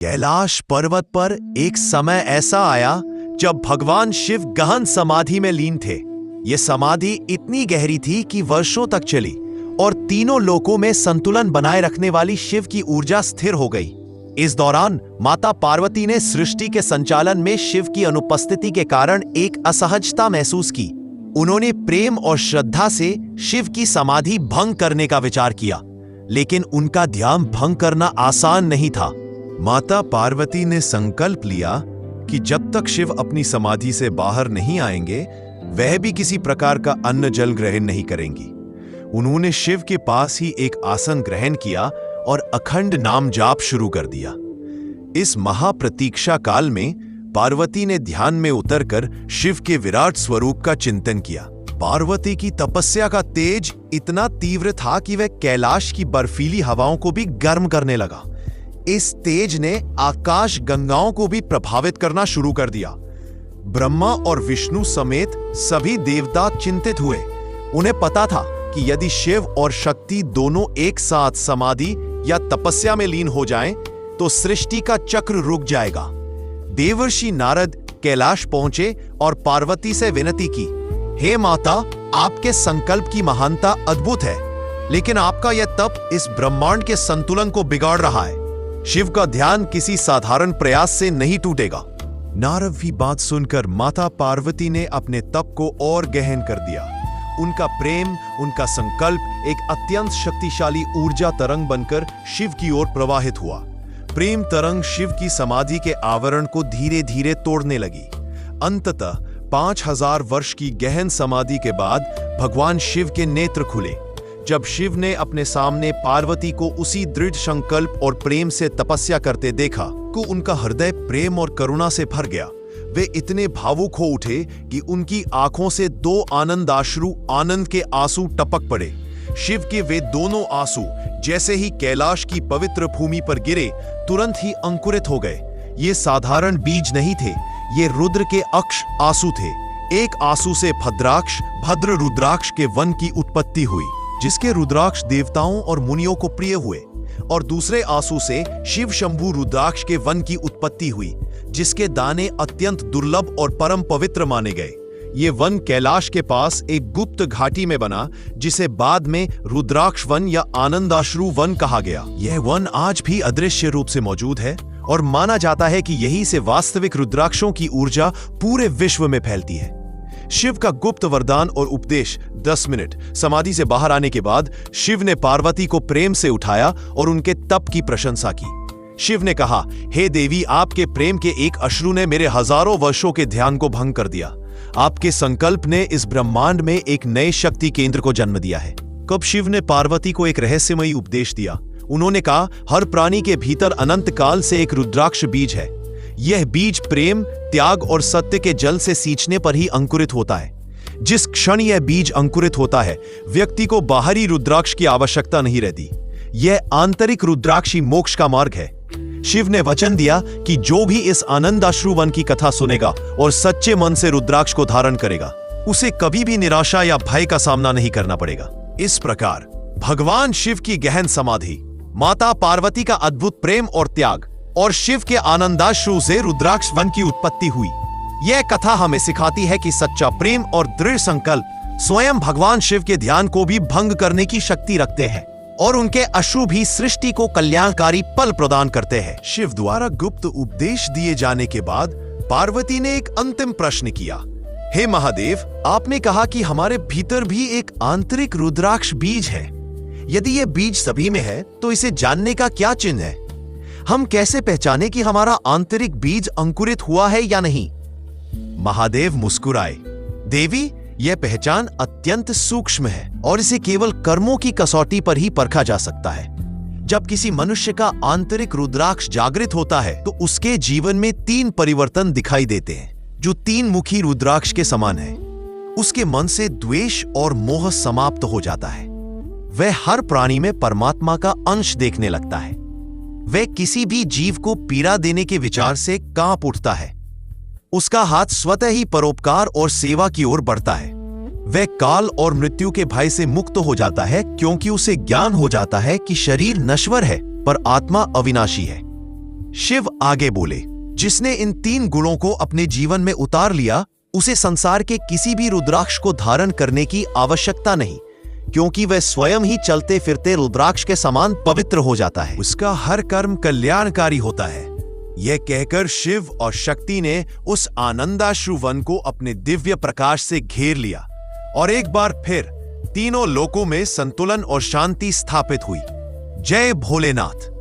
कैलाश पर्वत पर एक समय ऐसा आया जब भगवान शिव गहन समाधि में लीन थे। ये समाधि इतनी गहरी थी कि वर्षों तक चली और तीनों लोकों में संतुलन बनाए रखने वाली शिव की ऊर्जा स्थिर हो गई। इस दौरान माता पार्वती ने सृष्टि के संचालन में शिव की अनुपस्थिति के कारण एक असहजता महसूस की। उन्होंने प्रेम और श्रद्धा से शिव की समाधि भंग करने का विचार किया, लेकिन उनका ध्यान भंग करना आसान नहीं था। माता पार्वती ने संकल्प लिया कि जब तक शिव अपनी समाधि से बाहर नहीं आएंगे, वह भी किसी प्रकार का अन्न जल ग्रहण नहीं करेंगी। उन्होंने शिव के पास ही एक आसन ग्रहण किया और अखंड नाम जाप शुरू कर दिया। इस महाप्रतीक्षा काल में पार्वती ने ध्यान में उतरकर शिव के विराट स्वरूप का चिंतन किया। पार्वती की तपस्या का तेज इतना तीव्र था कि वह कैलाश की बर्फीली हवाओं को भी गर्म करने लगा। इस तेज ने आकाश गंगाओं को भी प्रभावित करना शुरू कर दिया। ब्रह्मा और विष्णु समेत सभी देवता चिंतित हुए। उन्हें पता था कि यदि शिव और शक्ति दोनों एक साथ समाधि या तपस्या में लीन हो जाएं, तो सृष्टि का चक्र रुक जाएगा। देवर्षि नारद कैलाश पहुंचे और पार्वती से विनती की, हे माता, आपके संकल्प की महानता अद्भुत है, लेकिन आपका यह तप इस ब्रह्मांड के संतुलन को बिगाड़ रहा है। शिव का ध्यान किसी साधारण प्रयास से नहीं टूटेगा। नारद की बात सुनकर माता पार्वती ने अपने तप को और गहन कर दिया। उनका प्रेम, उनका संकल्प एक अत्यंत शक्तिशाली ऊर्जा तरंग बनकर शिव की ओर प्रवाहित हुआ। प्रेम तरंग शिव की समाधि के आवरण को धीरे धीरे तोड़ने लगी। अंततः 5000 वर्ष की गहन समाधि के बाद भगवान शिव के नेत्र खुले। जब शिव ने अपने सामने पार्वती को उसी दृढ़ संकल्प और प्रेम से तपस्या करते देखा, तो उनका हृदय प्रेम और करुणा से भर गया। वे इतने भावुक हो उठे कि उनकी आंखों से 2 आनंदाश्रु, आनंद के आंसू टपक पड़े। शिव के वे दोनों आंसू जैसे ही कैलाश की पवित्र भूमि पर गिरे, तुरंत ही अंकुरित हो गए। ये साधारण बीज नहीं थे, ये रुद्र के अक्ष आंसू थे। एक आंसू से भद्राक्ष, भद्र रुद्राक्ष के वन की उत्पत्ति हुई, जिसके रुद्राक्ष देवताओं और मुनियों को प्रिय हुए, और दूसरे आंसू से शिव शंभु रुद्राक्ष के वन की उत्पत्ति हुई, जिसके दाने अत्यंत दुर्लभ और परम पवित्र माने गए। ये वन कैलाश के पास एक गुप्त घाटी में बना, जिसे बाद में रुद्राक्ष वन या आनंदाश्रु वन कहा गया। यह वन आज भी अदृश्य रूप से मौजूद है और माना जाता है कि यहीं से वास्तविक रुद्राक्षों की ऊर्जा पूरे विश्व में फैलती है। शिव का गुप्त वरदान और उपदेश 10 मिनट समाधि से बाहर आने के बाद शिव ने पार्वती को प्रेम से उठाया और उनके तप की प्रशंसा की। शिव ने कहा, हे देवी, आपके प्रेम के एक अश्रु ने मेरे हजारों वर्षों के ध्यान को भंग कर दिया। आपके संकल्प ने इस ब्रह्मांड में एक नए शक्ति केंद्र को जन्म दिया है। कब शिव ने पार्वती को एक रहस्यमयी उपदेश दिया। उन्होंने कहा, हर प्राणी के भीतर अनंत काल से एक रुद्राक्ष बीज है। यह बीज प्रेम, त्याग और सत्य के जल से सींचने पर ही अंकुरित होता है। जिस क्षण यह बीज अंकुरित होता है, व्यक्ति को बाहरी रुद्राक्ष की आवश्यकता नहीं रहती। यह आंतरिक रुद्राक्षी मोक्ष का मार्ग है। शिव ने वचन दिया कि जो भी इस आनंदाश्रु वन की कथा सुनेगा और सच्चे मन से रुद्राक्ष को धारण करेगा, उसे कभी भी निराशा या भय का सामना नहीं करना पड़ेगा। इस प्रकार भगवान शिव की गहन समाधि, माता पार्वती का अद्भुत प्रेम और त्याग और शिव के आनंदाश्रु से रुद्राक्ष वन की उत्पत्ति हुई। यह कथा हमें सिखाती है कि सच्चा प्रेम और दृढ़ संकल्प स्वयं भगवान शिव के ध्यान को भी भंग करने की शक्ति रखते हैं, और उनके अश्रु भी सृष्टि को कल्याणकारी पल प्रदान करते हैं। शिव द्वारा गुप्त उपदेश दिए जाने के बाद पार्वती ने एक अंतिम प्रश्न किया, हे महादेव, आपने कहा कि हमारे भीतर भी एक आंतरिक रुद्राक्ष बीज है। यदि यह बीज सभी में है, तो इसे जानने का क्या चिन्ह है? हम कैसे पहचाने कि हमारा आंतरिक बीज अंकुरित हुआ है या नहीं? महादेव मुस्कुराए, देवी, यह पहचान अत्यंत सूक्ष्म है और इसे केवल कर्मों की कसौटी पर ही परखा जा सकता है। जब किसी मनुष्य का आंतरिक रुद्राक्ष जागृत होता है, तो उसके जीवन में 3 परिवर्तन दिखाई देते हैं, जो 3 मुखी रुद्राक्ष के समान है। उसके मन से द्वेष और मोह समाप्त हो जाता है। वह हर प्राणी में परमात्मा का अंश देखने लगता है। वह किसी भी जीव को पीड़ा देने के विचार से कांप उठता है। उसका हाथ स्वतः ही परोपकार और सेवा की ओर बढ़ता है। वह काल और मृत्यु के भय से मुक्त हो जाता है, क्योंकि उसे ज्ञान हो जाता है कि शरीर नश्वर है पर आत्मा अविनाशी है। शिव आगे बोले, जिसने इन 3 गुणों को अपने जीवन में उतार लिया, उसे संसार के किसी भी रुद्राक्ष को धारण करने की आवश्यकता नहीं, क्योंकि वह स्वयं ही चलते फिरते रुद्राक्ष के समान पवित्र हो जाता है। उसका हर कर्म कल्याणकारी होता है। यह कहकर शिव और शक्ति ने उस आनंदाश्रु वन को अपने दिव्य प्रकाश से घेर लिया और एक बार फिर तीनों लोकों में संतुलन और शांति स्थापित हुई। जय भोलेनाथ।